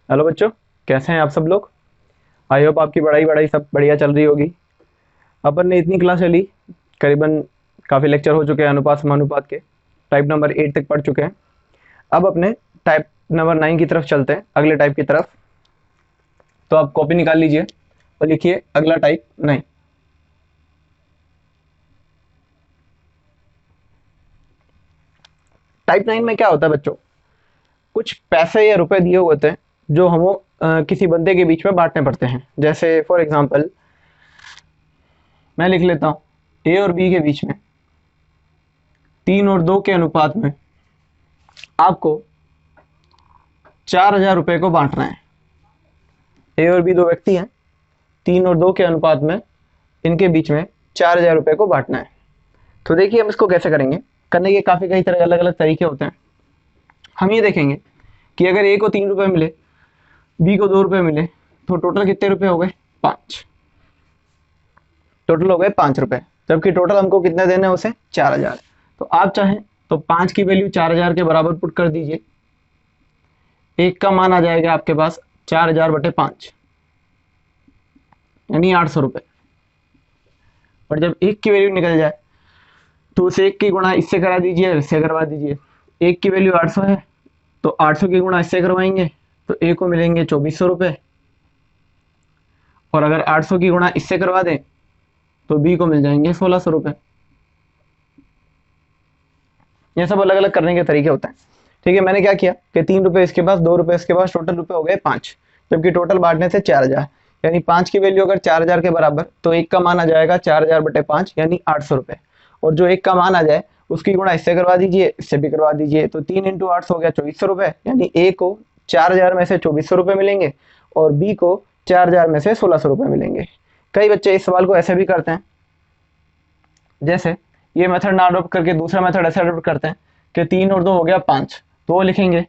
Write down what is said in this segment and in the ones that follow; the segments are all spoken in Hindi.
हेलो बच्चों, कैसे हैं आप सब लोग। आई होप आपकी पढ़ाई वढ़ाई सब बढ़िया चल रही होगी। अपन ने इतनी क्लास ले ली, करीबन काफ़ी लेक्चर हो चुके हैं अनुपात समानुपात के। टाइप नंबर 8 तक पढ़ चुके हैं। अब अपने टाइप नंबर 9 की तरफ चलते हैं, अगले टाइप की तरफ। तो आप कॉपी निकाल लीजिए और लिखिए अगला टाइप 9। टाइप 9 में क्या होता है बच्चों, कुछ पैसे या रुपए दिए हुए होते हैं जो हमें किसी बंदे के बीच में बांटने पड़ते हैं। जैसे फॉर एग्जांपल मैं लिख लेता हूँ ए और बी के बीच में 3 और 2 के अनुपात में आपको 4,000 रुपये को बांटना है। ए और बी दो व्यक्ति हैं, 3 और 2 के अनुपात में इनके बीच में 4,000 रुपये को बांटना है। तो देखिए हम इसको कैसे करेंगे। करने के काफ़ी कई तरह अलग अलग तरीके होते हैं। हम ये देखेंगे कि अगर ए को 3 रुपये मिले, बी को 2 रुपये मिले, तो टोटल कितने रुपए हो गए, 5। टोटल हो गए 5 रुपये, जबकि टोटल हमको कितने देने हैं उसे, 4,000। तो आप चाहें तो 5 की वैल्यू 4,000 के बराबर पुट कर दीजिए। एक का मान आ जाएगा आपके पास 4,000/5 यानी 800 रुपये। और जब एक की वैल्यू निकल जाए तो उसे एक की गुणा इससे करा दीजिए, इससे करवा दीजिए। एक की वैल्यू 800 है तो 800 की गुणा इससे करवाएंगे तो ए को मिलेंगे 2,400 रुपये। और अगर 800 की गुणा इससे करवा दें तो बी को मिल जाएंगे 1,600 रुपये। ये सब अलग अलग करने के तरीके होते हैं। ठीक है, मैंने क्या किया कि 3 रुपये इसके पास, 2 रुपये इसके पास, टोटल रुपये हो गए 5, जबकि टोटल बांटने से 4,000। यानी 5 की वैल्यू अगर 4,000 के बराबर तो एक का मान आ जाएगा 4,000/5 यानी 800 रुपये। और जो एक का मान आ जाए उसकी गुणा इससे करवा दीजिए, इससे भी करवा दीजिए। तो 3 × 8 हो गया 2,400 रुपये। यानी ए को 4,000 में से 2,400 रुपये मिलेंगे और बी को 4,000 में से 1,600 रुपये मिलेंगे। कई बच्चे इस सवाल को ऐसे भी करते हैं, जैसे ये मेथड ना अडोप्ट करके दूसरा मेथड ऐसे अडोप्ट करते हैं कि 3 और 2 हो गया 5। तो वो लिखेंगे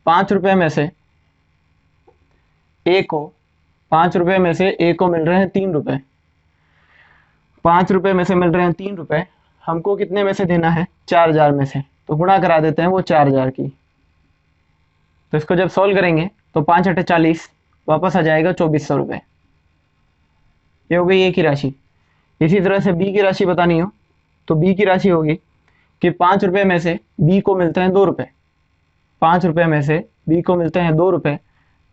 5 रुपये में से ए को 5 रुपये में से ए को मिल रहे हैं 3 रुपये। 5 रुपये में से मिल रहे हैं 3 रुपये, हमको कितने में से देना है, 4,000 में से। तो गुणा करा देते हैं वो 4,000 की। तो इसको जब सॉल्व करेंगे तो 5×8 = 40, वापस आ जाएगा 2,400 रुपये। ये हो गई ए की राशि। इसी तरह से बी की राशि बतानी हो तो बी की राशि होगी कि 5 रुपये में से बी को मिलते हैं 2 रुपये। 5 रुपये में से बी को मिलते हैं 2 रुपये,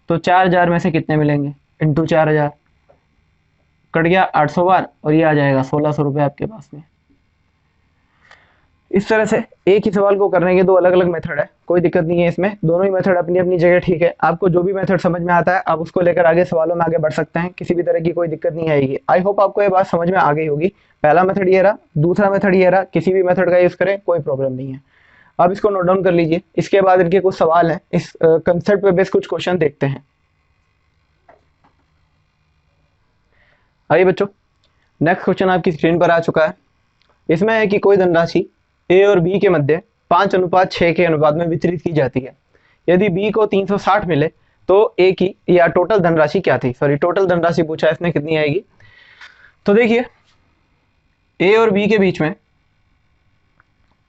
तो 4,000 में से कितने मिलेंगे, इंटू 4,000, कट गया 800 बार और ये आ जाएगा 1,600 रुपये आपके पास में। इस तरह से एक ही सवाल को करने के दो अलग अलग मेथड है, कोई दिक्कत नहीं है इसमें। दोनों ही मेथड अपनी अपनी जगह ठीक है। आपको जो भी मेथड समझ में आता है आप उसको लेकर आगे सवालों में आगे बढ़ सकते हैं, किसी भी तरह की कोई दिक्कत नहीं आएगी। आई होप आपको ये बात समझ में आ गई होगी। पहला मेथड ये रहा, दूसरा मेथड ये रहा। किसी भी मेथड का यूज़ करें, कोई प्रॉब्लम नहीं है। अब इसको नोट डाउन कर लीजिए। इसके बाद इनके कुछ सवाल हैं, इस कंसेप्ट पे बेस कुछ क्वेश्चन देखते हैं। आइए बच्चों, नेक्स्ट क्वेश्चन आपकी स्क्रीन पर आ चुका है। इसमें है कि कोई धनराशि ए और बी के मध्य 5:6 के अनुपात में वितरित की जाती है। यदि बी को 360 मिले तो ए की या टोटल धनराशि क्या थी। सॉरी, टोटल धनराशि पूछा है इसने, कितनी आएगी। तो देखिए ए और बी के बीच में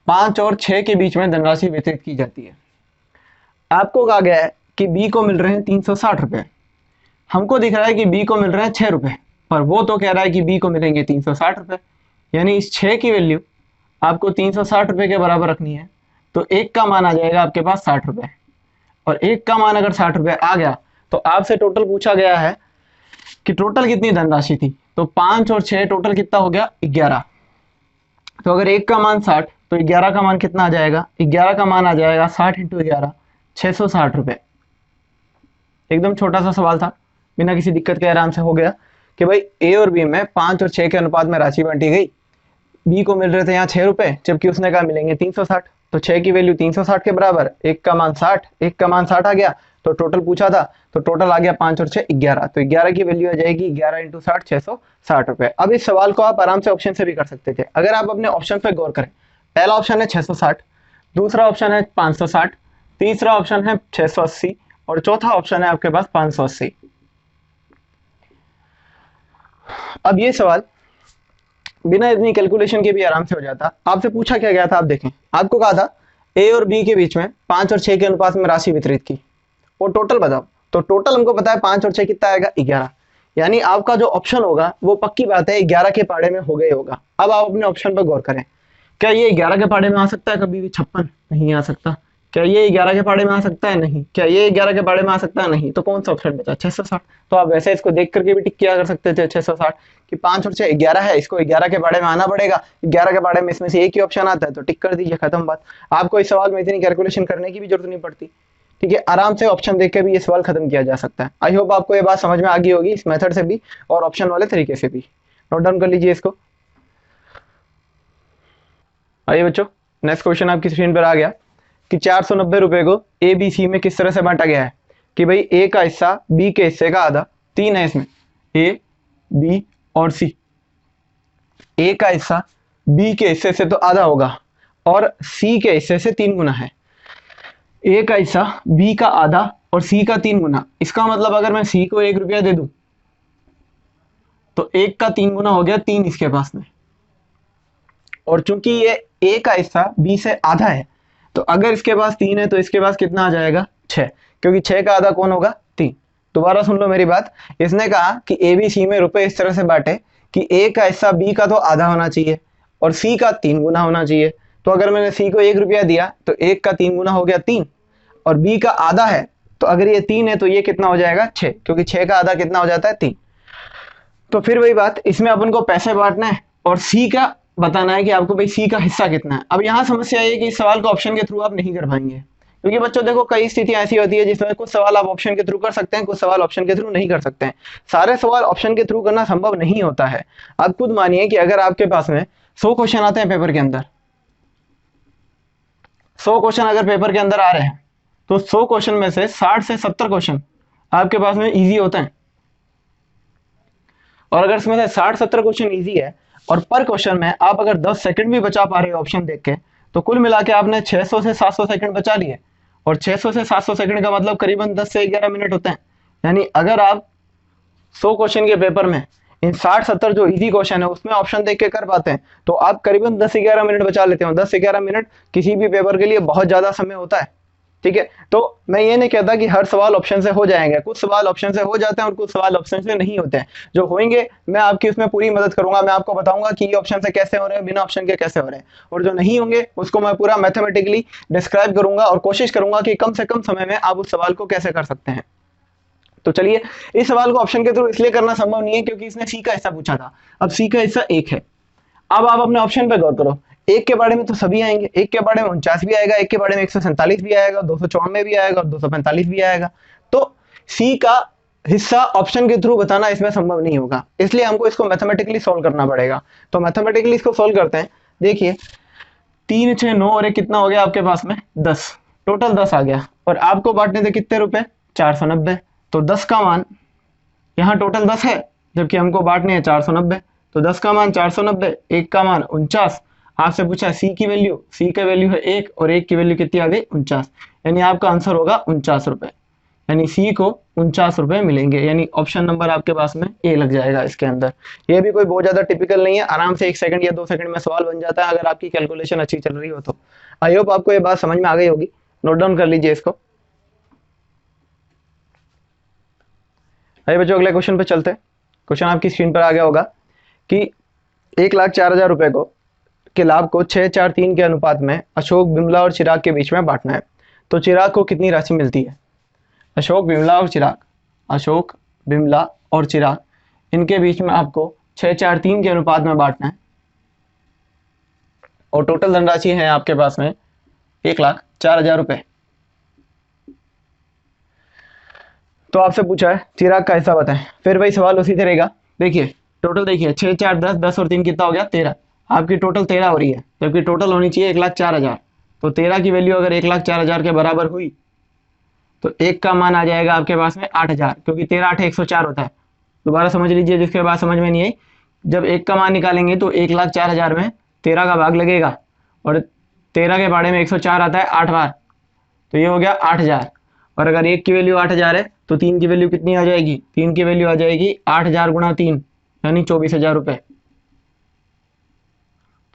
5 और 6 के बीच में धनराशि वितरित की जाती है। आपको कहा गया है कि बी को मिल रहे हैं 360 रुपये, हमको दिख रहा है कि बी को मिल रहे हैं 6 रुपये, पर वो तो कह रहा है कि बी को मिलेंगे 360 रुपये। यानी इस 6 की वैल्यू आपको 360 रुपये के बराबर रखनी है। तो एक का मान आ जाएगा आपके पास 60 रुपये, और एक का मान अगर 60 रुपये आ गया तो आपसे टोटल पूछा गया है कि टोटल कितनी धनराशि थी। तो 5 और 6 टोटल कितना हो गया, 11। तो अगर एक का मान 60 तो 11 का मान कितना आ जाएगा, 11 का मान आ जाएगा 60 × 11, 660 रुपये। एकदम छोटा सा सवाल था, बिना किसी दिक्कत के आराम से हो गया कि भाई ए और बी में 5 और 6 के अनुपात में राशि बांटी गई। बी को मिल रहे थे यहाँ 6 रुपये, जबकि उसने कहा मिलेंगे 360। तो 6 की वैल्यू 360 के बराबर, एक का मान 60, एक का मान 60 आ गया। तो टोटल पूछा था, तो टोटल आ गया 5 और 6 11। तो 11 की वैल्यू आ जाएगी 11 × 60, 660 रुपये। अब इस सवाल को आप आराम से ऑप्शन से भी कर सकते थे। अगर आप अपने ऑप्शन पे गौर करें, पहला ऑप्शन है 660, दूसरा ऑप्शन है 560, तीसरा ऑप्शन है 680 और चौथा ऑप्शन है आपके पास 580। अब ये सवाल बिना इतनी कैलकुलेशन के भी आराम से हो जाता। आपसे पूछा क्या गया था, आप देखें, आपको कहा था ए और बी के बीच में 5 और 6 के अनुपात में राशि वितरित की, वो टोटल बताओ। तो टोटल हमको पता है 5 और 6 कितना आएगा, 11। यानी आपका जो ऑप्शन होगा वो पक्की बात है 11 के पाड़े में हो गए होगा। अब आप अपने ऑप्शन पर गौर करें, क्या ये 11 के पाड़े में आ सकता है कभी भी? 56 नहीं आ सकता। क्या ये 11 के पाड़े में आ सकता है? नहीं। क्या ये 11 के पाड़े में आ सकता है? नहीं। तो कौन सा ऑप्शन बचा? 660। तो आप वैसे इसको देख करके भी टिक किया कर सकते थे 660 कि 5 और 6 11 है, इसको 11 के पाड़े में आना पड़ेगा, 11 के पाड़े में इसमें से एक ही ऑप्शन आता है तो टिक कर दीजिए, खत्म बात। आपको इस सवाल में इतनी कैलकुलेशन करने की भी जरूरत नहीं पड़ती। ठीक है, आराम से ऑप्शन देख के भी ये सवाल खत्म किया जा सकता है। आई होप आपको ये बात समझ में आ गई होगी, इस मेथड से भी और ऑप्शन वाले तरीके से भी। नोट डाउन कर लीजिए इसको। आइए बच्चों, नेक्स्ट क्वेश्चन आपकी स्क्रीन पर आ गया कि 490 रुपए को ए बी सी में किस तरह से बांटा गया है कि भाई ए का हिस्सा बी के हिस्से का आधा, 3 है इसमें, ए बी और सी। ए का हिस्सा बी के हिस्से से तो आधा होगा और सी के हिस्से से 3 गुना है। ए का हिस्सा बी का आधा और सी का 3 गुना। इसका मतलब अगर मैं सी को 1 रुपया दे दूं तो 1 का 3 गुना हो गया 3 इसके पास में। और चूंकि ये ए का हिस्सा बी से आधा है तो अगर इसके पास 3 है तो इसके पास कितना आ जाएगा? 6, क्योंकि 6 का आधा कौन होगा? 3। दोबारा सुन लो मेरी बात, इसने कहा कि ए बी सी में रुपए इस तरह से बांटे कि ए का हिस्सा बी का तो आधा होना चाहिए और सी का 3 गुना होना चाहिए। तो अगर मैंने सी को 1 रुपया दिया तो 1 का 3 गुना हो गया 3, और बी का आधा है तो अगर ये 3 है तो ये कितना हो जाएगा? 6, क्योंकि 6 का आधा कितना हो जाता है? 3। तो फिर वही बात, इसमें अपन को पैसे बांटना है और सी का बताना है कि आपको भाई सी का हिस्सा कितना है। अब यहाँ समस्या ये है कि इस सवाल को ऑप्शन के थ्रू आप नहीं कर पाएंगे, क्योंकि बच्चों देखो कई स्थितियां ऐसी होती है जिसमें कुछ सवाल आप ऑप्शन के थ्रू कर सकते हैं, कुछ सवाल ऑप्शन के थ्रू नहीं कर सकते हैं। सारे सवाल ऑप्शन के थ्रू करना संभव नहीं होता है। आप खुद मानिए कि अगर आपके पास में 100 क्वेश्चन आते हैं पेपर के अंदर, 100 क्वेश्चन अगर पेपर के अंदर आ रहे हैं तो 100 क्वेश्चन में से 60 से 70 क्वेश्चन आपके पास में इजी होते हैं। और अगर इसमें से 60-70 क्वेश्चन इजी है और पर क्वेश्चन में आप अगर 10 सेकंड भी बचा पा रहे हो ऑप्शन देख के, तो कुल मिला के आपने 600 से 700 सेकंड बचा लिए। और 600 से 700 सेकंड का मतलब करीबन 10 से 11 मिनट होते हैं। यानी अगर आप 100 क्वेश्चन के पेपर में इन 60-70 जो इजी क्वेश्चन है उसमें ऑप्शन देख के कर पाते हैं तो आप करीबन 10 से 11 मिनट बचा लेते हो। 10 से 11 मिनट किसी भी पेपर के लिए बहुत ज्यादा समय होता है। ठीक है, तो मैं ये नहीं कहता कि हर सवाल ऑप्शन से हो जाएंगे, कुछ सवाल ऑप्शन से हो जाते हैं और कुछ सवाल ऑप्शन से नहीं होते हैं। जो होंगे मैं आपकी उसमें पूरी मदद करूंगा, मैं आपको बताऊंगा कि ये ऑप्शन से कैसे हो रहे हैं, बिना ऑप्शन के कैसे हो रहे हैं, और जो नहीं होंगे उसको मैं पूरा मैथमेटिकली डिस्क्राइब करूंगा और कोशिश करूंगा कि कम से कम समय में आप उस सवाल को कैसे कर सकते हैं। तो चलिए, इस सवाल को ऑप्शन के थ्रू इसलिए करना संभव नहीं है क्योंकि इसने सी का हिस्सा पूछा था। अब सी का हिस्सा 1 है। अब आप अपने ऑप्शन पे गौर करो, 1 के बारे में तो सभी आएंगे, 1 के बारे में 49 भी आएगा, 1 के बारे में 147 भी आएगा, 294 भी आएगा और 245 भी आएगा। तो सी का हिस्सा ऑप्शन के थ्रू बताना इसमें संभव नहीं होगा, इसलिए हमको इसको मैथमेटिकली सॉल्व करना पड़ेगा। तो मैथमेटिकली इसको सॉल्व करते हैं। देखिए 3 6 9 और 1 कितना हो गया आपके पास में? 10। टोटल 10 आ गया और आपको बांटने थे कितने रुपए? 490। तो 10 का मान, यहाँ टोटल 10 है जबकि हमको बांटने हैं 490, तो 10 का मान 490, 1 का मान 49। आपसे पूछा सी की वैल्यू, सी का वैल्यू है 1 और 1 की वैल्यू कितनी आ गई? 49। यानी आपका आंसर होगा 49 रुपए, यानी सी को 49 रुपए मिलेंगे। यानी ऑप्शन नंबर आपके पास में ए लग जाएगा इसके अंदर। ये भी कोई बहुत ज्यादा टिपिकल नहीं है, आराम से 1 सेकंड या 2 सेकंड में सवाल बन जाता है अगर आपकी कैलकुलेशन अच्छी चल रही हो तो। आई होप आपको ये बात समझ में आ गई होगी, नोट डाउन कर लीजिए इसको। आइए बच्चों अगले क्वेश्चन पे चलते हैं। क्वेश्चन आपकी स्क्रीन पर आ गया होगा कि 1,04,000 रुपए के लाभ को 6-4-3 के अनुपात में अशोक, बिमला और चिराग के बीच में बांटना है। तो चिराग को कितनी राशि मिलती है? अशोक, बिमला और चिराग, अशोक, बिमला और चिराग, इनके बीच में आपको 6-4-3 के अनुपात में बांटना है और टोटल धनराशि है आपके पास में 1,04,000 रुपए। तो आपसे पूछा है चिराग का हिस्सा बताएं। फिर वही सवाल उसी तरह का। देखिए टोटल, देखिए 6 4 10, 10 और 3 कितना हो गया? 13। आपकी टोटल 13 हो रही है जबकि टोटल होनी चाहिए 1,04,000। तो 13 की वैल्यू अगर 1,04,000 के बराबर हुई तो 1 का मान आ जाएगा आपके पास में 8,000, क्योंकि 13 8 104 होता है। दोबारा समझ लीजिए जिसके बाद समझ में नहीं आई, जब 1 का मान निकालेंगे तो 1,04,000 में 13 का भाग लगेगा और 13 के बारे में 104 आता है 8 बार, तो ये हो गया 8,000। और अगर 1 की वैल्यू 8,000 है तो 3 की वैल्यू कितनी आ जाएगी? 3 की वैल्यू आ जाएगी 8,000 गुणा 3 यानी 24,000 रुपए।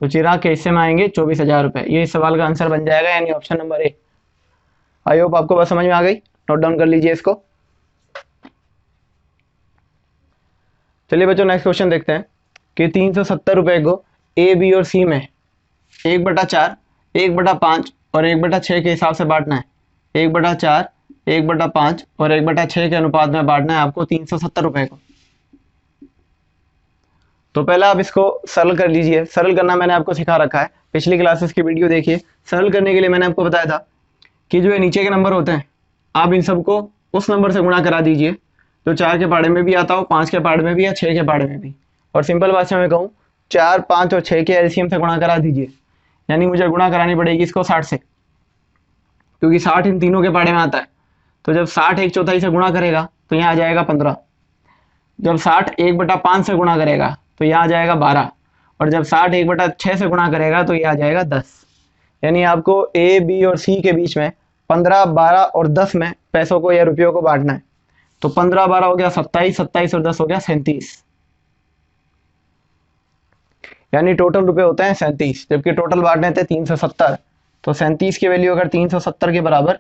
तो चिराग के हिस्से में आएंगे 24,000 रुपये। ये इस सवाल का आंसर बन जाएगा, यानी option number A. I hope आपको बात समझ में आ गई, नोट डाउन कर लीजिए इसको। चलिए बच्चों नेक्स्ट क्वेश्चन देखते हैं कि 370 रुपये को ए बी और सी में 1/4, 1/5 और 1/6 के हिसाब से बांटना है। 1/4, 1/5 और 1/6 के अनुपात में बांटना है आपको 370 रुपये को। तो पहले आप इसको सरल कर लीजिए। सरल करना मैंने आपको सिखा रखा है, पिछली क्लासेस की वीडियो देखिए। सरल करने के लिए मैंने आपको बताया था कि जो ये नीचे के नंबर होते हैं आप इन सबको उस नंबर से गुणा करा दीजिए जो 4 के पहाड़े में भी आता हो, 5 के पहाड़े में भी या 6 के पहाड़े में भी। और सिंपल भाषा में कहूँ 4, 5 और 6 के एलसीएम से गुणा करा दीजिए। यानी मुझे गुणा करानी पड़ेगी इसको 60 से, क्योंकि 60 इन तीनों के पहाड़े में आता है। तो जब 60 1/4 से गुणा करेगा तो यहाँ आ जाएगा 15। जब 60 1/5 से गुणा करेगा तो यहाँ आ जाएगा 12। और जब 60 1/6 से गुणा करेगा तो ये आ जाएगा 10। यानी आपको ए बी और सी के बीच में 15, 12 और 10 में पैसों को या रुपयों को बांटना है। तो 15, 12 हो गया 27, 27 और 10 हो गया 37। यानी टोटल रुपए होते हैं 37, जबकि टोटल बांटने थे 370। तो 37 की वैल्यू अगर 370 के बराबर,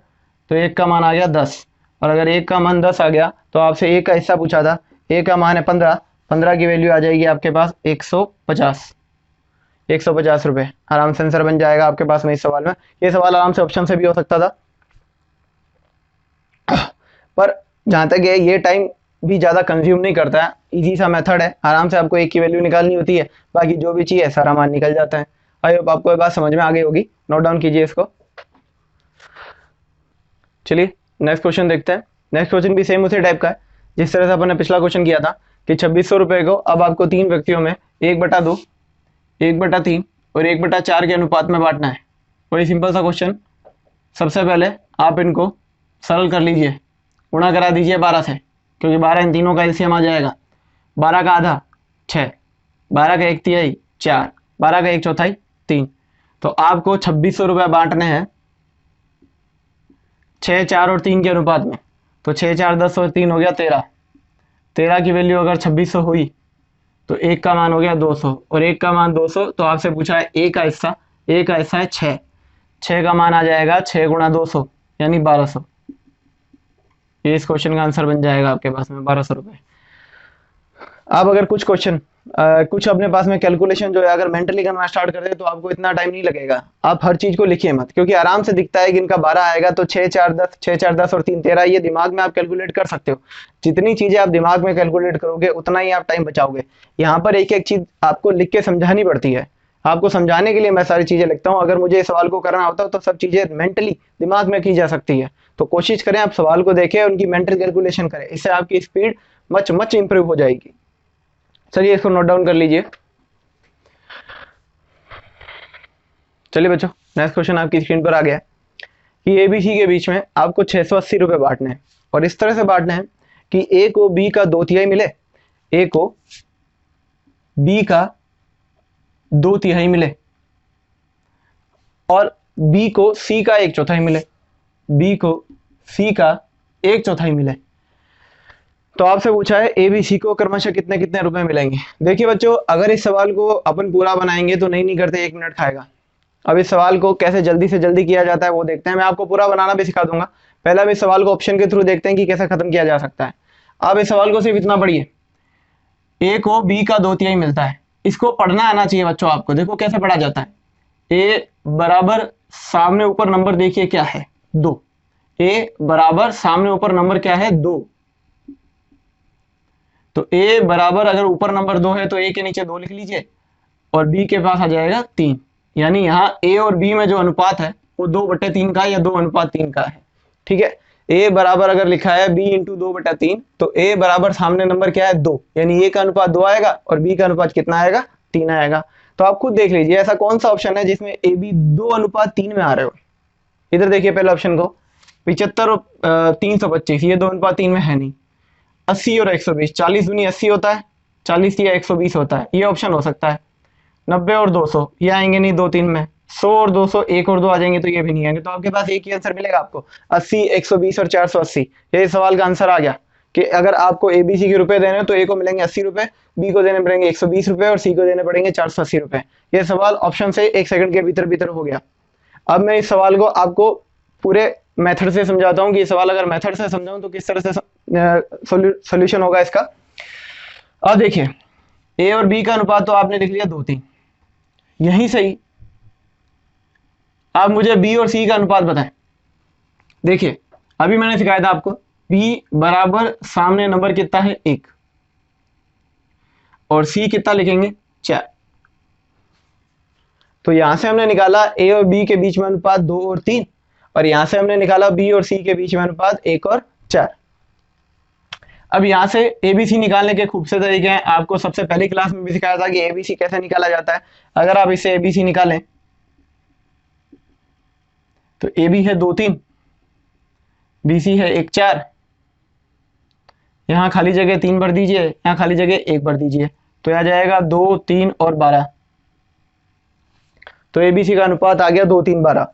तो एक का मान आ गया 10। और अगर एक का मान 10 आ गया तो आपसे एक का हिस्सा पूछा था, एक का मान है 15, 15 की वैल्यू आ जाएगी आपके पास 150 रुपये। आराम से आंसर बन जाएगा आपके पास में इस सवाल में। ये सवाल आराम से ऑप्शन से भी हो सकता था, पर जहाँ तक है ये टाइम भी ज़्यादा कंज्यूम नहीं करता है, इजी सा मेथड है। आराम से आपको एक की वैल्यू निकालनी होती है, बाकी जो भी चाहिए सारा मान निकल जाता है। आई होप आपको ये बात समझ में आ गई होगी, नोट डाउन कीजिए इसको। चलिए नेक्स्ट क्वेश्चन देखते हैं। नेक्स्ट क्वेश्चन भी सेम उसी टाइप का है जिस तरह से अपन ने पिछला क्वेश्चन किया था कि 2600 रुपये को अब आपको 3 व्यक्तियों में 1/2, 1/3 और 1/4 के अनुपात में बांटना है। वही सिंपल सा क्वेश्चन। सबसे पहले आप इनको सरल कर लीजिए, गुणा करा दीजिए 12 से, क्योंकि 12 इन तीनों का एलसीएम आ जाएगा। 12 का आधा 6, 12 का 1/3 4, 12 का 1/4 3। तो आपको 2600 रुपये बांटने हैं 6, 4 और 3 के अनुपात में। तो 6, 4, 10 और 3 हो गया 13। 13 की वैल्यू अगर 2600 हुई तो एक का मान हो गया 200, और एक का मान 200। तो आपसे पूछा है ए का हिस्सा, ए का हिस्सा है 6, 6 का मान आ जाएगा 6 गुणा 200 यानी 1200। ये इस क्वेश्चन का आंसर बन जाएगा आपके पास में 1200 रुपये। आप अगर कुछ क्वेश्चन कुछ अपने पास में कैलकुलेशन जो है अगर मेंटली करना स्टार्ट कर दे तो आपको इतना टाइम नहीं लगेगा। आप हर चीज को लिखिए मत, क्योंकि आराम से दिखता है कि इनका 12 आएगा तो 6, 4, 10, 6, 4, 10 और 3 13, ये दिमाग में आप कैलकुलेट कर सकते हो। जितनी चीजें आप दिमाग में कैलकुलेट करोगे उतना ही आप टाइम बचाओगे। यहाँ पर एक एक चीज आपको लिख के समझानी पड़ती है। आपको समझाने के लिए मैं सारी चीजें लिखता हूँ। अगर मुझे इस सवाल को करना होता तो सब चीजें मेंटली दिमाग में की जा सकती है। तो कोशिश करें आप सवाल को देखें, उनकी मेंटल कैलकुलेशन करें, इससे आपकी स्पीड मच इंप्रूव हो जाएगी। चलिए इसको नोट डाउन कर लीजिए। चलिए बच्चों नेक्स्ट क्वेश्चन आपकी स्क्रीन पर आ गया कि ए बी सी के बीच में आपको 680 रुपये बांटने हैं, और इस तरह से बांटने हैं कि ए को बी का 2/3 मिले, ए को बी का 2/3 मिले, और बी को सी का 1/4 मिले, बी को सी का 1/4 मिले। तो आपसे पूछा है ए बी सी को क्रमशः कितने कितने रुपए मिलेंगे। देखिए बच्चों, अगर इस सवाल को अपन पूरा बनाएंगे तो नहीं करते 1 मिनट खाएगा। अब इस सवाल को कैसे जल्दी से जल्दी किया जाता है वो देखते हैं। मैं आपको पूरा बनाना भी सिखा दूंगा। पहले हम इस सवाल को ऑप्शन के थ्रू देखते हैं कि कैसे खत्म किया जा सकता है। अब इस सवाल को सिर्फ इतना पढ़िए, ए को बी का 2/3 मिलता है। इसको पढ़ना आना चाहिए बच्चों आपको। देखो कैसे पढ़ा जाता है। ए बराबर सामने ऊपर नंबर देखिए क्या है 2। ए बराबर सामने ऊपर नंबर क्या है 2। तो ए बराबर अगर ऊपर नंबर 2 है तो ए के नीचे 2 लिख लीजिए, और बी के पास आ जाएगा 3। यानी यहाँ ए और बी में जो अनुपात है वो 2/3 का या 2:3 का है। ठीक है, ए बराबर अगर लिखा है बी इंटू 2/3, तो ए बराबर सामने नंबर क्या है 2, यानी ए का अनुपात 2 आएगा और बी का अनुपात कितना आएगा 3 आएगा। तो आप खुद देख लीजिए ऐसा कौन सा ऑप्शन है जिसमें ए बी 2:3 में आ रहे हो। इधर देखिए पहले ऑप्शन को, 75 और 325 ये 2:3 में है नहीं। 80 और 120, 40 दूनी 80 होता है, 40 या 120 होता है, ये ऑप्शन हो सकता है। 90 और 200 ये आएंगे नहीं 2-3 में। 100 और 200 1 और 2 आ जाएंगे तो ये भी नहीं आएंगे। तो आपके पास एक ही आंसर मिलेगा आपको 80, 120 और 480। ये सवाल का आंसर आ गया। कि अगर आपको ए बी सी के रुपए देने हैं तो ए को मिलेंगे 80 रुपए, बी को देने पड़ेंगे 120 रुपए और सी को देने पड़ेंगे 480 रुपए। ये सवाल ऑप्शन से 1 सेकंड के भीतर भीतर हो गया। अब मैं इस सवाल को आपको पूरे मेथड से समझाता हूँ कि ये सवाल अगर मेथड से समझाऊं तो किस तरह से सोल्यूशन होगा इसका। अब देखिए, ए और बी का अनुपात तो आपने लिख लिया 2:3, यहीं सही आप मुझे बी और सी का अनुपात बताएं। देखिए अभी मैंने सिखाया था आपको b बराबर सामने नंबर कितना है 1 और c कितना लिखेंगे 4। तो यहां से हमने निकाला a और b के बीच में अनुपात 2 और 3 और यहां से हमने निकाला b और c के बीच में अनुपात 1 और 4। अब यहां से ABC निकालने के खूब से तरीके हैं, आपको सबसे पहली क्लास में भी सिखाया था कि ABC कैसे निकाला जाता है। अगर आप इसे ABC निकालें तो AB है 2:3, BC है 1:4, यहाँ खाली जगह 3 भर दीजिए, यहाँ खाली जगह 1 भर दीजिए, तो आ जाएगा 2, 3 और 12। तो ABC का अनुपात आ गया 2, 3, 12।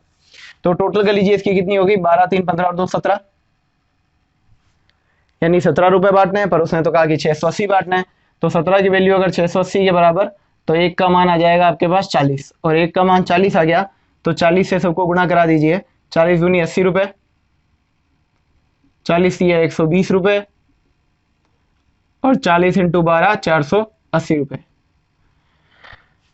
तो टोटल कर लीजिए इसकी कितनी होगी, 12, 3, 15 और 2, 17, यानी 17 रुपए बांटने हैं, पर उसने तो कहा कि 680 बांटना है। तो 17 की वैल्यू अगर 680 के बराबर तो 1 का मान आ जाएगा आपके पास 40 और 1 का मान 40 आ गया तो 40 से सबको गुणा करा दीजिए। 40 दूनी 80 रुपए, 40 दिया 120 रुपए और 40 इंटू 12 480 रुपए।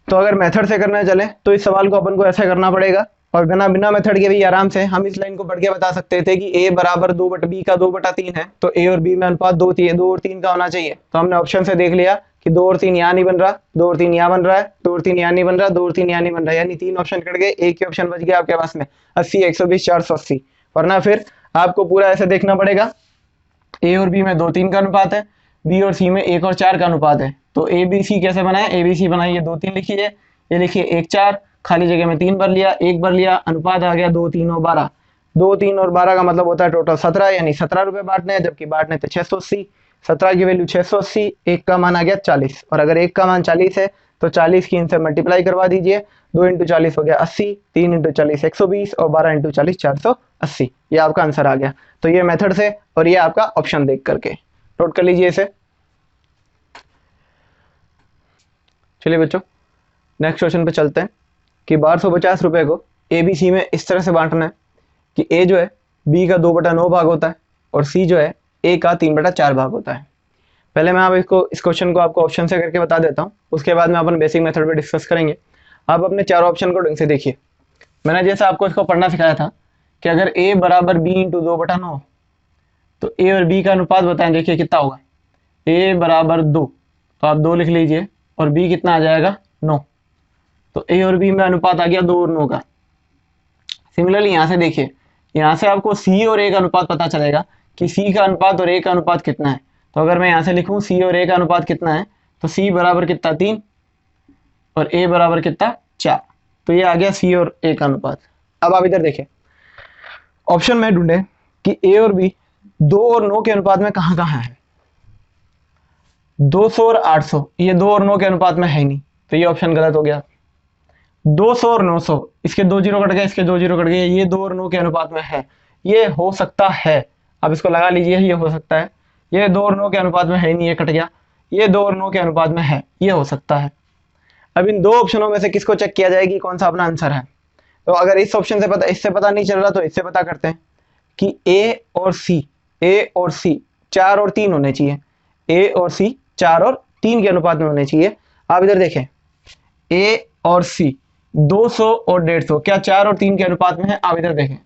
तो अगर मेथड से करने चले तो इस सवाल को अपन को ऐसा करना पड़ेगा और बिना मेथड के भी आराम से हम इस लाइन को पढ़ के बता सकते थे कि a बराबर 2/b का 2/3 है, तो a और b में अनुपात 2 और 3 का होना चाहिए। तो हमने ऑप्शन से देख लिया कि 2 और 3 यहाँ नहीं बन रहा, 2 और 3 यहाँ बन रहा है, 2 और 3 यहाँ नहीं बन रहा, 2 और 3 यहाँ नहीं बन रहा, यानी 3 ऑप्शन कट गए, एक ही ऑप्शन बच गया आपके पास में 80, 120, 480। वरना फिर आपको पूरा ऐसे देखना पड़ेगा, a और b में 2, 3 का अनुपात है, b और c में 1 और 4 का अनुपात है। तो a b c कैसे बनाए, a b c बनाइए, 2, 3 लिखिए, ये लिखिए 1, 4, खाली जगह में 3 भर लिया, 1 भर लिया, अनुपात आ गया 2, 3 और 12। 2, 3 और 12 का मतलब होता है टोटल 17, यानी 17 रुपए बांटने हैं, जबकि बांटने थे 680। 17 की वैल्यू 680, 1 का मान आ गया 40 और अगर 1 का मान 40 है तो 40 की इनसे मल्टीप्लाई करवा दीजिए। 2 इंटू 40 हो गया 80, 3 इंटू 40 120 और 12 इंटू 40 480। ये आपका आंसर आ गया। तो ये मेथड से और ये आपका ऑप्शन देख करके नोट कर लीजिए इसे। चलिए बच्चों नेक्स्ट क्वेश्चन पे चलते हैं कि 1250 रुपए को ABC में इस तरह से बांटना है कि A जो है B का 2/9 भाग होता है और C जो है A का 3/4 भाग होता है। पहले मैं आप इस क्वेश्चन को आपको ऑप्शन से करके बता देता हूँ, उसके बाद में अपन बेसिक मेथड पे डिस्कस करेंगे। आप अपने चारों ऑप्शन को ढंग से देखिए। मैंने जैसा आपको इसको पढ़ना सिखाया था कि अगर A बराबर B इंटू 2/9 तो A और B का अनुपात बताएं, देखिए कितना होगा। A बराबर 2 तो आप 2 लिख लीजिए और B कितना आ जाएगा 9, तो A और B में अनुपात आ गया 2 और 9 का। सिमिलरली यहाँ से देखिए, यहाँ से आपको C और A का अनुपात पता चलेगा कि C का अनुपात और A का अनुपात कितना है। तो अगर मैं यहाँ से लिखूँ C और A का अनुपात कितना है तो C बराबर कितना 3 और A बराबर कितना 4, तो ये आ गया C और A का अनुपात। अब आप इधर देखें, ऑप्शन में ढूंढे कि A और B 2 और 9 के अनुपात में कहाँ कहाँ है। 200 और 800 ये 2 और 9 के अनुपात में है ही नहीं, तो ये ऑप्शन गलत हो गया। 200 और 900 इसके 2 जीरो कट गए, इसके 2 जीरो कट गए, ये 2 और 9 के अनुपात में है, ये हो सकता है। अब इसको लगा लीजिए, ये हो सकता है। ये 2 और 9 के अनुपात में है ही नहीं, ये कट गया। ये 2 और 9 के अनुपात में है, ये हो सकता है। अब इन दो ऑप्शनों में से किसको चेक किया जाएगी कौन सा अपना आंसर है। तो अगर इस ऑप्शन से पता, इससे पता नहीं चल रहा तो इससे पता करते हैं कि A और C 4 और 3 होने चाहिए। A और C 4 और 3 के अनुपात में होने चाहिए। आप इधर देखें, A और C 200 और 150 क्या 4 और 3 के अनुपात में है। आप इधर देखें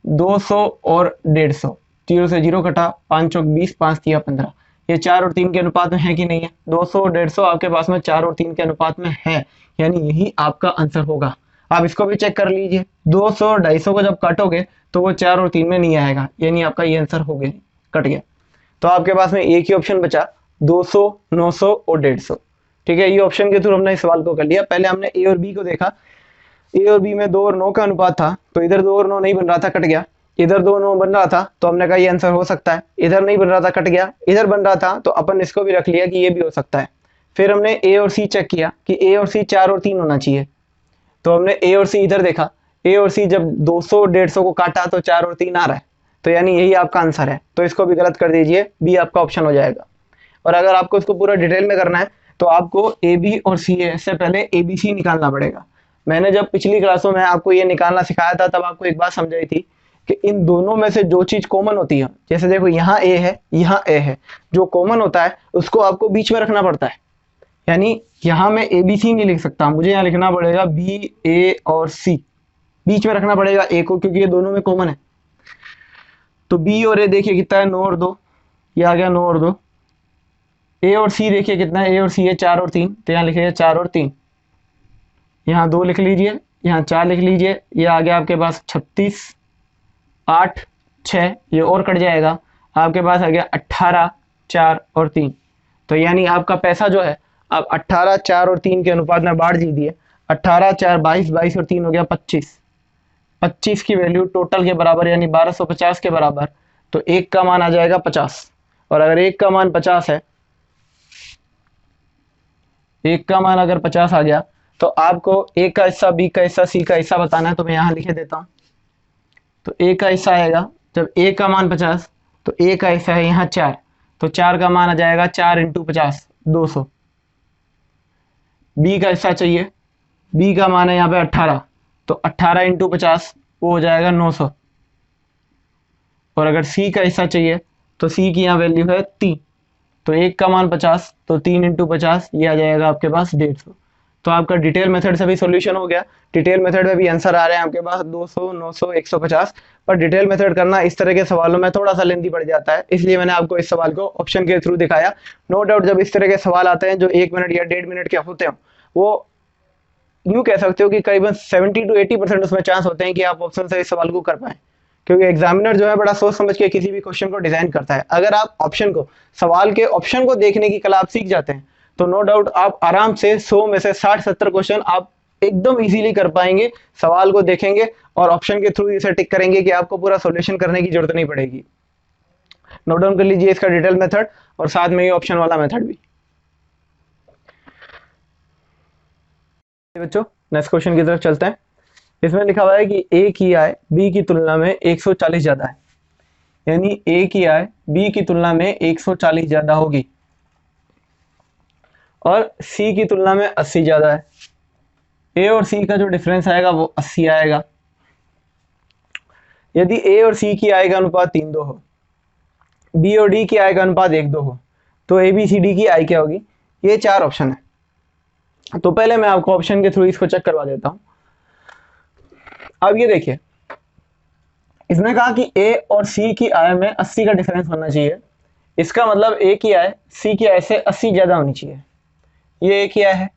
200 और 150, 0 से 0 कटा, 5 चौक 20, 5 तिया 15, ये 4 और 3 के अनुपात में है कि नहीं है। 200 और 150 आपके पास में 4 और 3 के अनुपात में है, यानी यही आपका आंसर होगा। आप इसको भी चेक कर लीजिए, 200 और 250 को जब काटोगे तो वो 4 और 3 में नहीं आएगा, यानी आपका ये आंसर हो गया, कट गया। तो आपके पास में एक ही ऑप्शन बचा 200, 900 और 150। ठीक है, ये ऑप्शन के थ्रू हमने इस सवाल को कर लिया। पहले हमने A और B को देखा, A और B में 2 और 9 का अनुपात था, तो इधर 2 और 9 नहीं बन रहा था, कट गया। इधर 2 और 9 बन रहा था तो हमने कहा ये आंसर हो सकता है। इधर नहीं बन रहा था, कट गया। इधर बन रहा था तो अपन इसको भी रख लिया कि ये भी हो सकता है। फिर हमने A और C चेक किया कि A और C 4 और 3 होना चाहिए, तो हमने A और C इधर देखा। A और C जब 200 और 150 को काटा तो 4 और 3 आ रहा है, तो यानी यही आपका आंसर है, तो इसको भी गलत कर दीजिए, बी आपका ऑप्शन हो जाएगा। और अगर आपको इसको पूरा डिटेल में करना है तो आपको ए बी और सी ए से पहले ए बी सी निकालना पड़ेगा। मैंने जब पिछली क्लासों में आपको ये निकालना सिखाया था तब आपको एक बात समझाई थी कि इन दोनों में से जो चीज कॉमन होती है, जैसे देखो यहाँ ए है यहाँ ए है, जो कॉमन होता है उसको आपको बीच में रखना पड़ता है। यानी यहाँ मैं ए बी सी नहीं लिख सकता, मुझे यहाँ लिखना पड़ेगा बी ए और सी, बीच में रखना पड़ेगा ए को, क्योंकि ये दोनों में कॉमन है। तो बी और ए देखिए कितना है, 9 और 2, ये आ गया 9 और 2। ए और सी देखिए कितना है, ए और सी है 4 और 3, तो यहाँ लिखिए 4 और 3, यहाँ 2 लिख लीजिए, यहाँ 4 लिख लीजिए, ये आ गया आपके पास 36, 8, 6, ये और कट जाएगा, आपके पास आ गया 18, 4 और 3। तो यानी आपका पैसा जो है आप 18, 4 और 3 के अनुपात में बांट दीजिए। 18, 4, 22, 22 और 3 हो गया 25। 25 की वैल्यू टोटल के बराबर यानी 1250 के बराबर, तो एक का मान आ जाएगा 50। और अगर एक का मान 50 है, एक का मान अगर 50 आ गया तो आपको ए का हिस्सा, बी का हिस्सा, सी का हिस्सा बताना है, तो मैं यहाँ लिखे देता हूँ। तो ए का हिस्सा आएगा, जब ए का मान 50 तो ए का हिस्सा है यहाँ 4, तो 4 का मान आ जाएगा 4 × 50, 200। बी का हिस्सा चाहिए, बी का मान है यहाँ पे 18, तो 18 × 50 वो हो जाएगा 900। और अगर सी का हिस्सा चाहिए तो सी की यहाँ वैल्यू है 3, तो एक का मान 50, तो 3 × 50 ये आ जाएगा आपके पास 150। तो आपका डिटेल मेथड से भी सॉल्यूशन हो गया। डिटेल मेथड में भी आंसर आ रहे हैं आपके पास 200, 900, 150। पर डिटेल मेथड करना इस तरह के सवालों में थोड़ा सा लेंथी पड़ जाता है, इसलिए मैंने आपको इस सवाल को ऑप्शन के थ्रू दिखाया। नो डाउट जब इस तरह के सवाल आते हैं जो 1 मिनट या 1.5 मिनट के होते हैं, वो यूँ कह सकते हो कि करीबन 70 to 80% उसमें चांस होते हैं कि आप ऑप्शन से इस सवाल को कर पाएं, क्योंकि एग्जामिनर जो है बड़ा सोच समझ के किसी भी क्वेश्चन को डिजाइन करता है। अगर आप ऑप्शन को, सवाल के ऑप्शन को देखने की कला आप सीख जाते हैं तो नो डाउट आप आराम से 100 में से 60-70 क्वेश्चन आप एकदम इजीली कर पाएंगे। सवाल को देखेंगे और ऑप्शन के थ्रू इसे टिक करेंगे कि आपको पूरा सॉल्यूशन करने की जरूरत नहीं पड़ेगी। नोट डाउन कर लीजिए इसका डिटेल मेथड और साथ में ये ऑप्शन वाला मेथड भी। बच्चों नेक्स्ट क्वेश्चन की तरफ चलते हैं। इसमें लिखा हुआ है कि ए की आय बी की तुलना में 140 ज्यादा है, यानी ए की आय बी की तुलना में 140 ज्यादा होगी और सी की तुलना में 80 ज्यादा है। ए और सी का जो डिफरेंस आएगा वो 80 आएगा। यदि ए और सी की आय का अनुपात 3:2 हो, बी और डी की आय का अनुपात 1:2 हो, तो ए बी सी डी की आय क्या होगी? ये 4 ऑप्शन है। तो पहले मैं आपको ऑप्शन के थ्रू इसको चेक करवा देता हूं। अब ये देखिए, इसने कहा कि ए और सी की आय में 80 का डिफरेंस होना चाहिए। इसका मतलब ए की आय सी की आय से 80 ज्यादा होनी चाहिए। ये ए की आय है,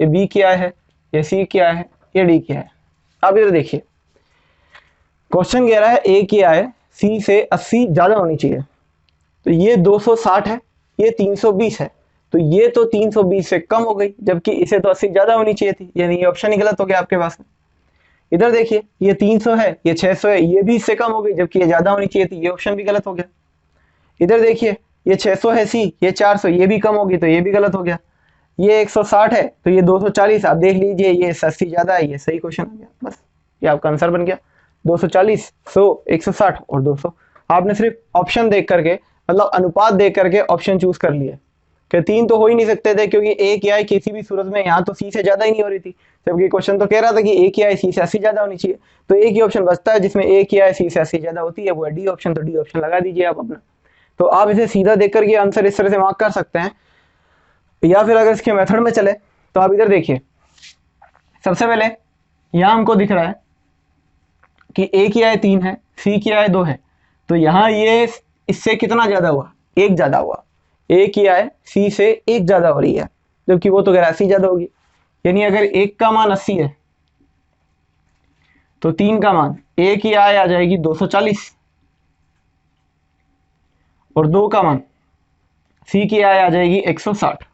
ये बी की आय है, ये सी की आय है, ये डी की आय है। अब इधर देखिए, क्वेश्चन कह रहा है ए की आय सी से 80 ज्यादा होनी चाहिए। तो ये 260 है, ये 320 है, तो ये तो 320 से कम हो गई, जबकि इसे तो 80 ज्यादा होनी चाहिए थी, यानी ये ऑप्शन ही गलत हो गया आपके पास में। इधर देखिए, ये 300 है, ये 600 है, ये भी इससे कम हो गई, जबकि ये ज्यादा होनी चाहिए थी, ये ऑप्शन भी गलत हो गया। इधर देखिए, ये 600 है सी, ये 400, ये भी कम होगी, तो ये भी गलत हो गया। ये 160 है, तो ये 240, आप देख लीजिए ये 80 ज्यादा है, ये सही क्वेश्चन आ गया। बस ये आपका आंसर बन गया। 240, 100, 160 और 200। आपने सिर्फ ऑप्शन देख करके, मतलब अनुपात देख करके ऑप्शन चूज कर लिए कि 3 तो हो ही नहीं सकते थे, क्योंकि ए की आय किसी भी सूरत में यहाँ तो सी से ज्यादा ही नहीं हो रही थी, जबकि क्वेश्चन तो कह रहा था कि ए की आय सी से 80 ज्यादा होनी चाहिए। तो एक ही ऑप्शन बचता है जिसमें ए की आय सी से 80 ज्यादा होती है, वो है डी ऑप्शन। तो डी ऑप्शन लगा दीजिए आप अपना। तो आप इसे सीधा देख करके आंसर इस तरह से मार्क कर सकते हैं, या फिर अगर इसके मेथड में चले तो आप इधर देखिए, सबसे पहले यहाँ हमको दिख रहा है कि ए की आय 3 है, सी की आय 2 है, तो यहाँ ये इससे कितना ज्यादा हुआ? 1 ज्यादा हुआ। ए की आय सी से 1 ज्यादा हो रही है, जबकि वो तो कह रहा है 80 ज्यादा होगी। यानी अगर 1 का मान 80 है तो 3 का मान, ए की आय आ जाएगी 240 और 2 का मान सी की आय आ जाएगी 160।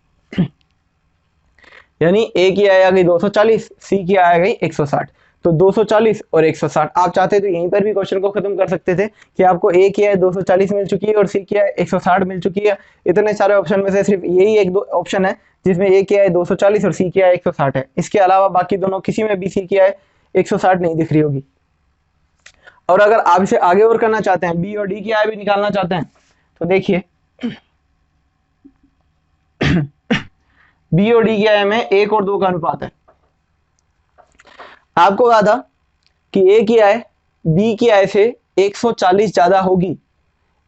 यानी ए की आय आ गई 240, सी की आय आ गई 160। तो 240 और 160, आप चाहते तो यहीं पर भी क्वेश्चन को खत्म कर सकते थे कि आपको ए की आय 240 मिल चुकी है और सी की आय 160 मिल चुकी है। इतने सारे ऑप्शन में से सिर्फ यही एक दो ऑप्शन है जिसमें ए की आय 240 और सी की आय 160 है। इसके अलावा बाकी दोनों किसी में भी सी की आय 160 नहीं दिख रही होगी। और अगर आप इसे आगे और करना चाहते हैं, बी और डी की आय भी निकालना चाहते हैं, तो देखिए बी और डी की आय में 1 और 2 का अनुपात है। आपको कहा था कि ए की आय बी की आय से 140 ज्यादा होगी,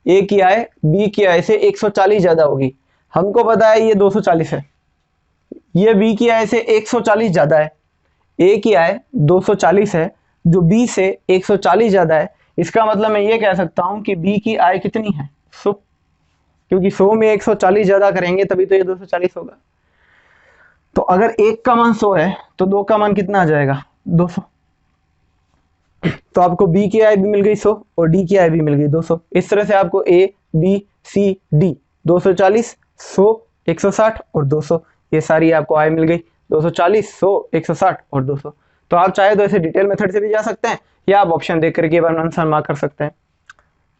ए की आय बी की आय से 140 ज्यादा होगी। हमको पता है ये 240 है, ये बी की आय से 140 ज्यादा है, ए की आय 240 है जो बी से 140 ज्यादा है। इसका मतलब मैं ये कह सकता हूं कि बी की आय कितनी है 100, क्योंकि 100 में 140 ज्यादा करेंगे तभी तो ये 240 होगा। तो अगर एक का मान 100 है तो 2 का मान कितना आ जाएगा 200। तो आपको बी की आय भी मिल गई 100 और डी की आय भी मिल गई 200। इस तरह से आपको ए बी सी डी 240 100 160 और 200 ये सारी आपको आय मिल गई, 240 100 160 और 200। तो आप चाहे तो ऐसे डिटेल मेथड से भी जा सकते हैं या आप ऑप्शन देख करके एक बार आंसर मार्क कर सकते हैं।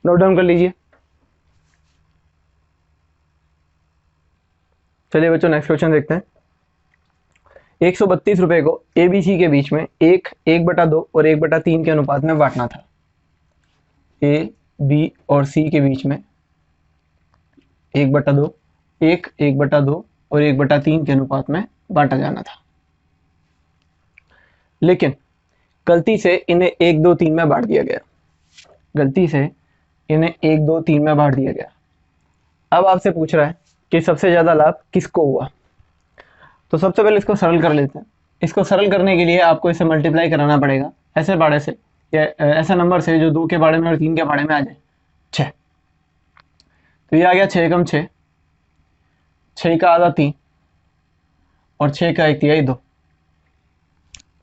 नोट डाउन कर लीजिए। चलिए बच्चों नेक्स्ट क्वेश्चन देखते हैं। 132 रुपए को ए बी सी के बीच में 1/2 और 1/3 के अनुपात में बांटना था। ए बी और सी के बीच में 1/2 1/2 और 1/3 के अनुपात में बांटा जाना था, लेकिन गलती से इन्हें 1 2 3 में बांट दिया गया। गलती से इन्हें 1 2 3 में बांट दिया गया। अब आपसे पूछ रहा है कि सबसे ज्यादा लाभ किसको हुआ। तो सबसे पहले इसको सरल कर लेते हैं। इसको सरल करने के लिए आपको इसे मल्टीप्लाई कराना पड़ेगा ऐसे बाड़े से या ऐसे नंबर से जो 2 के बाड़े में और 3 के बाड़े में आ जाए 6। तो ये आ गया 6 एकम 6, 6 का आधा 3 और 6 का 1/3 2।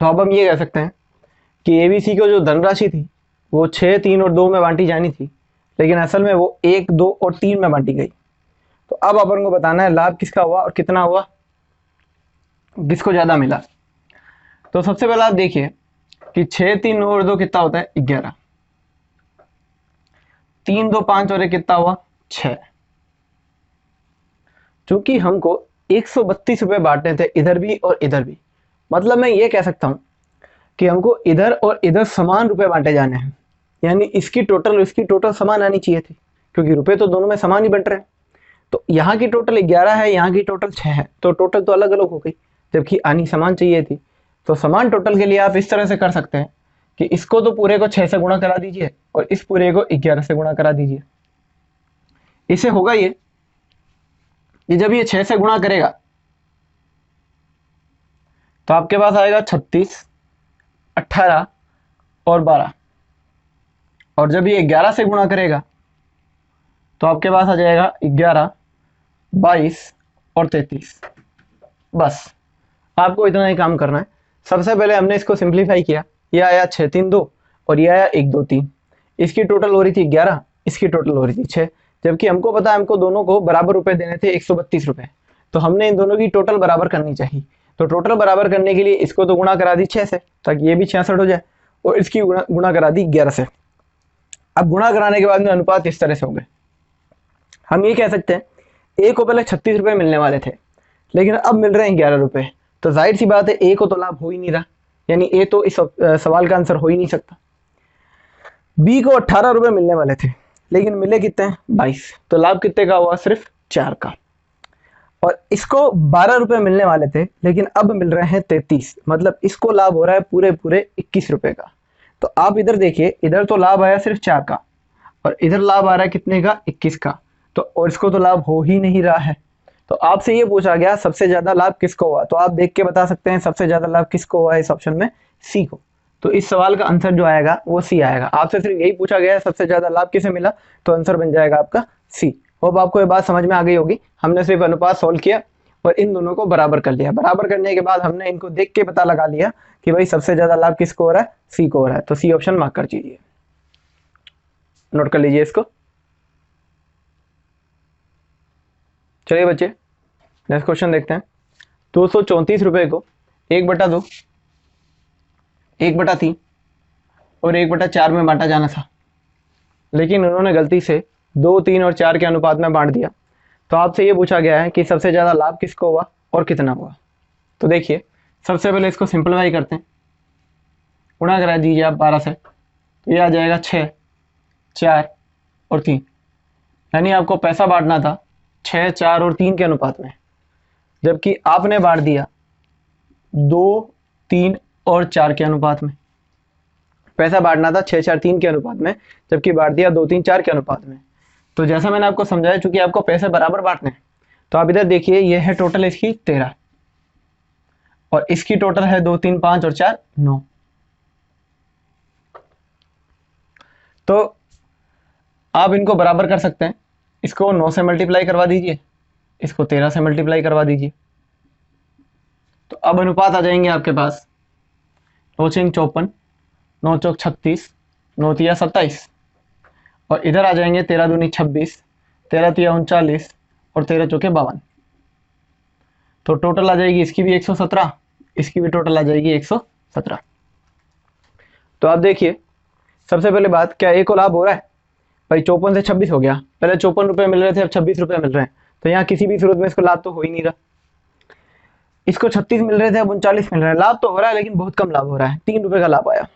तो अब हम ये कह सकते हैं कि एबीसी को जो धनराशि थी वो 6 3 और 2 में बांटी जानी थी, लेकिन असल में वो 1 2 और 3 में बांटी गई। तो अब अपन को बताना है लाभ किसका हुआ और कितना हुआ, किसको ज्यादा मिला। तो सबसे पहले आप देखिए कि 6 3 और 2 कितना होता है 11, 3 2 5 और 1 कितना हुआ 6। चूंकि हमको 132 रुपए बांटने थे इधर भी और इधर भी, मतलब मैं ये कह सकता हूं कि हमको इधर और इधर समान रुपए बांटे जाने हैं, यानी इसकी टोटल और इसकी टोटल समान आनी चाहिए थी, क्योंकि रुपए तो दोनों में समान ही बंट रहे हैं। तो यहाँ की टोटल 11 है, यहाँ की टोटल 6 है, तो टोटल तो अलग अलग हो गई, जबकि आनी समान चाहिए थी। तो समान टोटल के लिए आप इस तरह से कर सकते हैं कि इसको तो पूरे को 6 से गुणा करा दीजिए और इस पूरे को 11 से गुणा करा दीजिए। इससे होगा ये जब ये 6 से गुणा करेगा तो आपके पास आएगा 36 18 और 12, और जब ये 11 से गुणा करेगा तो आपके पास आ जाएगा 11 22 और 33। बस आपको इतना ही काम करना है। सबसे पहले हमने इसको सिंप्लीफाई किया, ये आया 6 3 2 और ये आया 1 2 3। इसकी टोटल हो रही थी 11, इसकी टोटल हो रही थी 6, जबकि हमको पता है हमको दोनों को बराबर रुपए देने थे 132 रुपए। तो हमने इन दोनों की टोटल बराबर करनी चाहिए। तो टोटल बराबर करने के लिए इसको तो गुणा करा दी 6 से ताकि ये भी 66 हो जाए, और इसकी गुणा करा दी 11 से। अब गुणा कराने के बाद में अनुपात इस तरह से होंगे। हम ये कह सकते हैं ए को पहले 36 रुपए मिलने वाले थे, लेकिन अब मिल रहे हैं 11 रुपए। तो जाहिर सी बात है ए को तो लाभ हो ही नहीं रहा, यानी ए तो इस सवाल का आंसर हो ही नहीं सकता। बी को 18 रुपए मिलने वाले थे, लेकिन मिले कितने 22, तो लाभ कितने का हुआ सिर्फ 4 का। और इसको 12 रुपए मिलने वाले थे, लेकिन अब मिल रहे हैं 33, मतलब इसको लाभ हो रहा है पूरे पूरे 21 रुपए का। तो आप इधर देखिए, इधर तो लाभ आया सिर्फ 4 का और इधर लाभ आ रहा है कितने का 21 का, तो और इसको तो लाभ हो ही नहीं रहा है। तो आपसे ये पूछा गया सबसे ज्यादा लाभ किसको हुआ, तो आप देख के बता सकते हैं सबसे ज्यादा लाभ किसको हुआ इस ऑप्शन में सी को। तो इस सवाल का आंसर जो आएगा वो सी आएगा। आपसे सिर्फ यही पूछा गया है सबसे ज्यादा लाभ किसे मिला, तो आंसर बन जाएगा आपका सी। होप आपको ये बात समझ में आ गई होगी। हमने सिर्फ अनुपात सोल्व किया और इन दोनों को बराबर कर लिया। बराबर करने के बाद हमने इनको देख के पता लगा लिया कि भाई सबसे ज्यादा लाभ किसको हो रहा है, सी को हो रहा है। तो सी ऑप्शन मार्क कर दीजिए, नोट कर लीजिए इसको। चलिए बच्चे नेक्स्ट क्वेश्चन देखते हैं। 234 रुपए को 1/2 1/3 और 1/4 में बांटा जाना था, लेकिन उन्होंने गलती से 2 3 और 4 के अनुपात में बांट दिया। तो आपसे ये पूछा गया है कि सबसे ज्यादा लाभ किसको हुआ और कितना हुआ। तो देखिए सबसे पहले इसको सिंपलीफाई करते हैं, गुणा करा दीजिए आप 12 से, तो ये आ जाएगा 6, 4 और 3। यानी आपको पैसा बांटना था 6, 4 और 3 के अनुपात में, जबकि आपने बांट दिया 2, 3 और 4 के अनुपात में। पैसा बांटना था 6, 4, 3 के अनुपात में, जबकि बांट दिया 2, 3, 4 के अनुपात में। तो जैसा मैंने आपको समझाया, चूंकि आपको पैसे बराबर बांटने हैं, तो आप इधर देखिए, ये है टोटल इसकी 13 और इसकी टोटल है 2, 3, 5 और 4, 9। तो आप इनको बराबर कर सकते हैं। इसको 9 से मल्टीप्लाई करवा दीजिए, इसको 13 से मल्टीप्लाई करवा दीजिए। तो अब अनुपात आ जाएंगे आपके पास 9 6 54, 9 चौक 36, 9 तिया 27 और इधर आ जाएंगे 13 दूनी 26, 13 तिया 39 और 13 चौके 52। तो टोटल आ जाएगी इसकी भी 117, इसकी भी टोटल आ जाएगी 117। तो आप देखिए, सबसे पहले बात, क्या एक को लाभ हो रहा है? भाई 54 से 26 हो गया, पहले 54 रुपये मिल रहे थे, अब 26 रुपये मिल रहे हैं, तो यहाँ किसी भी सूरत में इसको लाभ तो हो ही नहीं रहा। इसको 36 मिल रहे थे, अब 39 मिल रहे हैं, लाभ तो हो रहा है लेकिन बहुत कम लाभ हो रहा है, 3 रुपये का लाभ आया।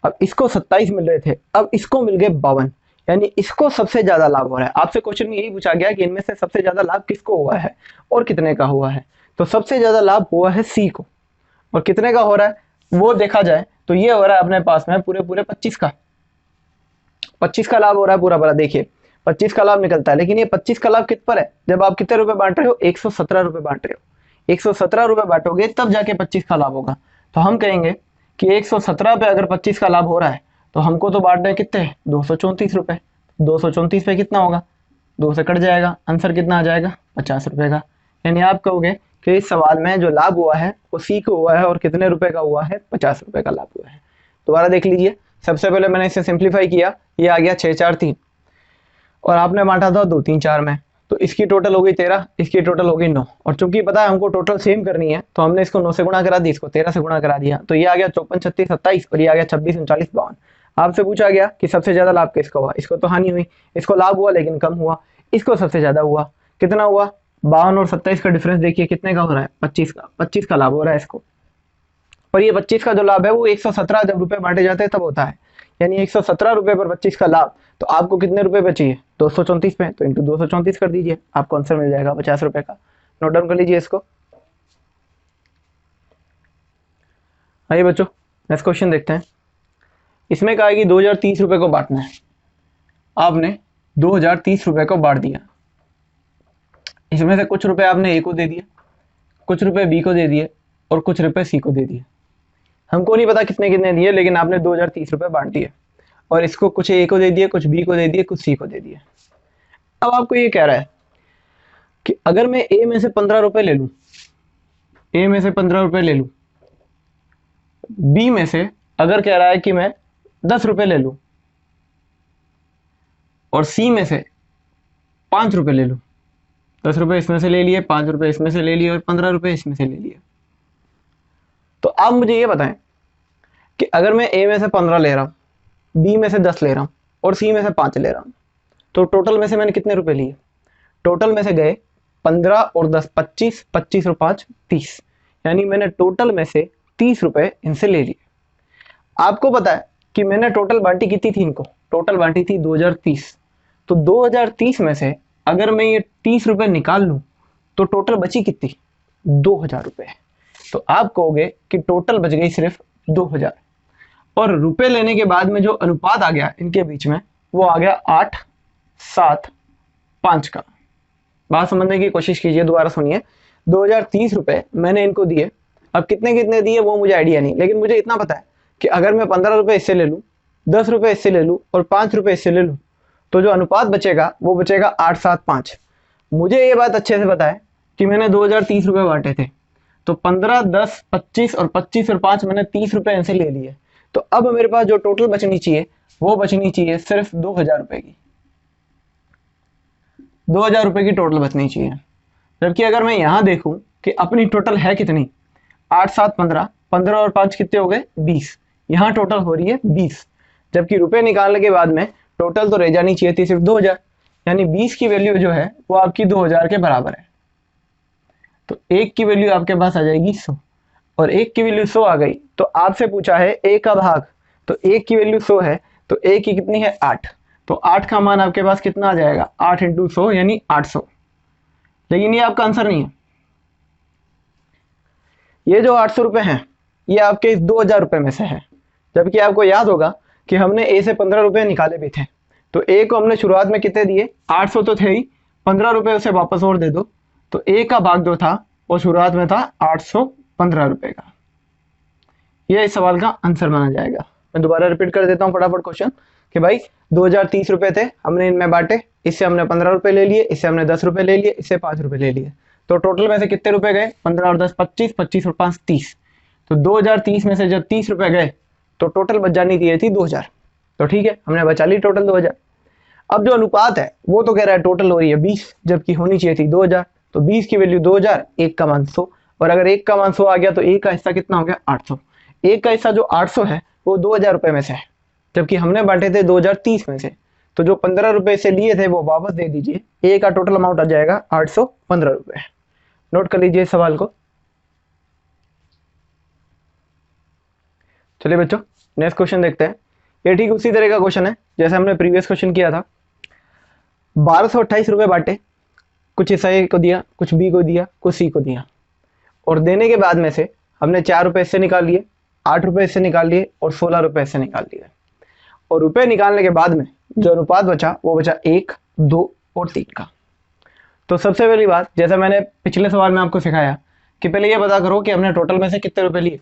अब इसको 27 मिल रहे थे, अब इसको मिल गए 52, यानी इसको सबसे ज्यादा लाभ हो रहा है। आपसे क्वेश्चन में यही पूछा गया कि इनमें से सबसे ज्यादा लाभ किसको हुआ है और कितने का हुआ है। तो सबसे ज्यादा लाभ हुआ है सी को, और कितने का हो रहा है वो देखा जाए तो ये हो रहा है अपने पास में पूरे 25 का, 25 का लाभ हो रहा है पूरा। देखिए 25 का लाभ निकलता है, लेकिन ये 25 का लाभ कित पर है? जब आप कितने रुपए बांट रहे हो? 117 रुपए बांट रहे हो। 117 रुपए बांटोगे तब जाके 25 का लाभ होगा। तो हम कहेंगे कि 117 पे अगर 25 का लाभ हो रहा है तो हमको तो बांटना है कितने? 234 रुपए। 234 पे कितना होगा? 2 से कट जाएगा, आंसर कितना आ जाएगा? 50 रुपए का। यानी आप कहोगे कि इस सवाल में जो लाभ हुआ है वो सी को हुआ है और कितने रुपए का हुआ है? 50 रुपए का लाभ हुआ है। दोबारा देख लीजिए, सबसे पहले मैंने इसे सिंप्लीफाई किया, ये आ गया 6 4 3 और आपने बांटा था 2 3 4 में, तो इसकी टोटल हो गई 13, इसकी टोटल हो गई 9। और चूंकि पता है हमको टोटल सेम करनी है तो हमने इसको 9 से गुणा करा दी, इसको 13 से गुणा करा दिया, तो ये आ गया 54 36 27 और ये आ गया 26 39 52। आपसे पूछा गया कि सबसे ज्यादा लाभ किसका हुआ? इसको तो हानि हुई, इसको लाभ हुआ लेकिन कम हुआ, इसको सबसे ज्यादा हुआ। कितना हुआ? 52 और 27 का डिफरेंस देखिए कितने का हो रहा है? 25 का। 25 का लाभ हो रहा है इसको। पर ये 25 का जो लाभ है वो 117 जब रुपए बांटे जाते हैं तब होता है, यानी 117 रुपए पर 25 का लाभ। तो आपको कितने रुपए पे चाहिए? 234 पे, तो इंटू 234 कर दीजिए, आपको आंसर मिल जाएगा 50 रुपए का। नोट डाउन कर लीजिए इसको। आइए बच्चों नेक्स्ट क्वेश्चन देखते हैं। इसमें कहा है कि 2030 रुपए को बांटना है। आपने 2030 रुपए को बांट दिया, इसमें से कुछ रुपए आपने ए को दे दिए, कुछ रुपए बी को दे दिए और कुछ रुपए सी को दे दिए। हमको नहीं पता कितने कितने दिए, लेकिन आपने 2030 रुपए बांट दिए और इसको कुछ ए को दे दिए, कुछ बी को दे दिए, कुछ सी को दे दिए। अब आपको ये कह रहा है कि अगर मैं ए में से 15 रुपए ले लूं, ए में से 15 रुपए ले लूं, बी में से अगर कह रहा है कि मैं 10 रुपए ले लूं और सी में से 5 रुपए ले लूं, 10 रुपए इसमें से ले लिए, 5 रुपए इसमें से ले लिए और 15 रुपए इसमें से ले लिए। तो आप मुझे ये बताएं कि अगर मैं ए में से 15 ले रहा हूं, बी में से 10 ले रहा हूं और सी में से 5 ले रहा हूं, तो टोटल में से मैंने कितने रुपए लिए? टोटल में से गए 15 और 10 25, 25 और 5 30, यानी मैंने टोटल में से 30 रुपए इनसे ले लिए। आपको पता है कि मैंने टोटल बांटी कितनी थी इनको? टोटल बांटी थी 2030। तो 2030 में से अगर मैं ये 30 रुपए निकाल लूं तो टोटल बची कितनी? 2000 रुपए। तो आप कहोगे कि टोटल बच गई सिर्फ 2000, और रुपए लेने के बाद में जो अनुपात आ गया इनके बीच में वो आ गया 8 7 5 का। बात समझने की कोशिश कीजिए, दोबारा सुनिए। 2030 रुपए मैंने इनको दिए, अब कितने कितने दिए वो मुझे आइडिया नहीं, लेकिन मुझे इतना पता है कि अगर मैं 15 रुपए इससे ले लूं, 10 रुपए इससे ले लूं और 5 रुपए इससे ले लूं, तो जो अनुपात बचेगा वो बचेगा 8 7 5। मुझे ये बात अच्छे से पता है कि मैंने 2030 रुपए बांटे थे, तो 15 10 25 और 25 और 5 मैंने 30 रुपए इनसे ले लिए। तो अब मेरे पास जो टोटल बचनी चाहिए वो बचनी चाहिए सिर्फ 2000 रुपए की। 2000 रुपए की टोटल बचनी चाहिए। जबकि अगर मैं यहां देखूं कि अपनी टोटल है कितनी, 8 7 15, 15 और 5 कितने हो गए? 20। यहां टोटल हो रही है 20, जबकि रुपए निकालने के बाद में टोटल तो रह जानी चाहिए थी सिर्फ 2000, यानी 20 की वैल्यू जो है वो आपकी 2000 के बराबर है। तो एक की वैल्यू आपके पास आ जाएगी 100, और एक की वैल्यू 100 आ गई तो आपसे पूछा है ए का भाग तो एक की वैल्यू 100 है, तो एक की कितनी है 8, तो 8 का मान आपके पास कितना आ जाएगा 8 इंटू 100 यानी 800। लेकिन ये आपका आंसर नहीं है। ये जो 800 रुपये हैं ये आपके इस 2000 रुपये में से है, जबकि आपको याद होगा कि हमने ए से 15 रुपये निकाले भी थे। तो ए को हमने शुरुआत में कितने दिए 800 तो थे ही, 15 रुपये उसे वापस और दे दो, तो ए का भाग जो था वो शुरुआत में था 815 रुपये का। ये इस सवाल का आंसर माना जाएगा। मैं दोबारा रिपीट कर देता हूँ फटाफट क्वेश्चन कि भाई 2030 रुपये थे, हमने इनमें बांटे, इससे हमने 15 रुपये ले लिए, इससे हमने 10 रुपये ले लिए, इससे 5 रुपये ले लिए, तो टोटल में से कितने रुपए गए 15 और 10 25, 25 और 5 30। तो 2030 में से जब 30 रुपये गए तो टोटल बच जानी चाहिए थी 2000। तो ठीक है, हमने बचा ली टोटल 2000। अब जो अनुपात है वो तो कह रहा है टोटल हो रही है 20, जबकि होनी चाहिए थी 2000। तो 20 की वैल्यू 2000, एक का मान 100, और अगर एक का मान 100 आ गया तो एक का हिस्सा कितना हो गया 800। एक का हिस्सा जो 800 है वो 2000 रुपये में से है, जबकि हमने बांटे थे 2030 में से, तो जो 15 रुपये से लिए थे वो वापस दे दीजिए, ए का टोटल अमाउंट आ जाएगा 815 रुपये। नोट कर लीजिए इस सवाल को। चलिए बच्चों नेक्स्ट क्वेश्चन देखते हैं। ये ठीक उसी तरह का क्वेश्चन है जैसे हमने प्रीवियस क्वेश्चन किया था। 1228 रुपये बांटे, कुछ हिस्सा ए को दिया, कुछ बी को दिया, कुछ सी को दिया, और देने के बाद में से हमने 4 रुपये इससे निकाल लिए, 8 रुपये इससे निकाल लिए और 16 रुपये इससे निकाल लिए। और रुपये निकालने के बाद में जो अनुपात बचा वो बचा 1, 2 और 3 का। तो सबसे पहली बात, जैसा मैंने पिछले सवाल में आपको सिखाया कि पहले ये पता करो कि हमने टोटल में से कितने रुपए लिए।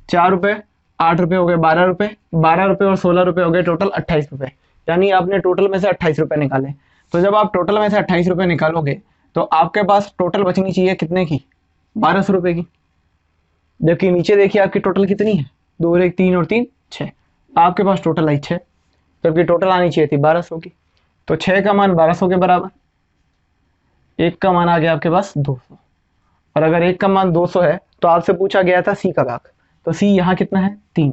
4 रुपये, 8 रुपये हो गए 12 रुपये, 12 रुपये और 16 रुपये हो गए टोटल 28 रुपये, यानी आपने टोटल में से 28 रुपये निकाले। तो जब आप टोटल में से 28 रुपये निकालोगे तो आपके पास टोटल बचनी चाहिए कितने की 1200 रुपये की, जबकि नीचे देखिए आपकी टोटल कितनी है 2 और 1 3 और 3 6, आपके पास टोटल आई 6, जबकि टोटल आनी चाहिए थी 1200 की। तो 6 का मान 1200 के बराबर, एक का मान आ गया आपके पास 200, और अगर एक का मान 200 है तो आपसे पूछा गया था सी का भाग, तो सी यहाँ कितना है 3,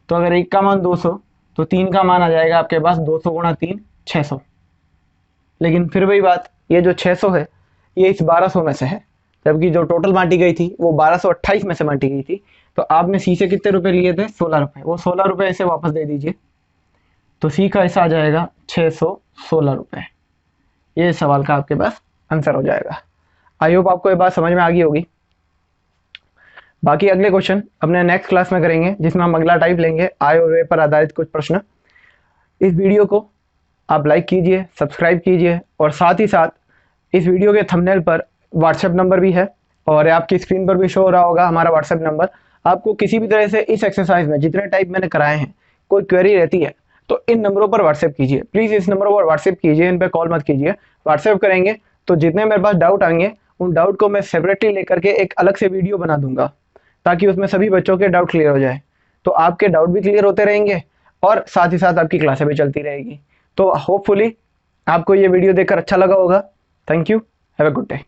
तो अगर एक का मान 200 तो 3 का मान आ जाएगा आपके पास 200 गुणा 3 600। लेकिन फिर वही बात, ये जो 600 है ये इस 1200 में से है, जबकि जो टोटल बांटी गई थी वो 1228 में से बांटी गई थी। तो आपने सी से कितने रुपए लिए थे 16 रुपये, वो 16 रुपये इसे वापस दे दीजिए, तो सी का हिस्सा आ जाएगा 616 रुपये। ये सवाल का आपके पास आंसर हो जाएगा। आई होप आपको ये बात समझ में आ गई होगी। बाकी अगले क्वेश्चन अपने नेक्स्ट क्लास में करेंगे, जिसमें हम अगला टाइप लेंगे आय और व्यय पर आधारित कुछ प्रश्न। इस वीडियो को आप लाइक कीजिए, सब्सक्राइब कीजिए, और साथ ही साथ इस वीडियो के थंबनेल पर व्हाट्सएप नंबर भी है और आपकी स्क्रीन पर भी शो हो रहा होगा हमारा व्हाट्सएप नंबर। आपको किसी भी तरह से इस एक्सरसाइज में जितने टाइप मैंने कराए हैं कोई क्वेरी रहती है तो इन नंबरों पर व्हाट्सएप कीजिए, प्लीज़ इस नंबरों पर व्हाट्सएप कीजिए, इन पर कॉल मत कीजिए। व्हाट्सएप करेंगे तो जितने मेरे पास डाउट आएंगे उन डाउट को मैं सेपरेटली लेकर के एक अलग से वीडियो बना दूंगा, ताकि उसमें सभी बच्चों के डाउट क्लियर हो जाए। तो आपके डाउट भी क्लियर होते रहेंगे और साथ ही साथ आपकी क्लासें भी चलती रहेगी। तो होपफुली आपको ये वीडियो देखकर अच्छा लगा होगा। Thank you, have a good day.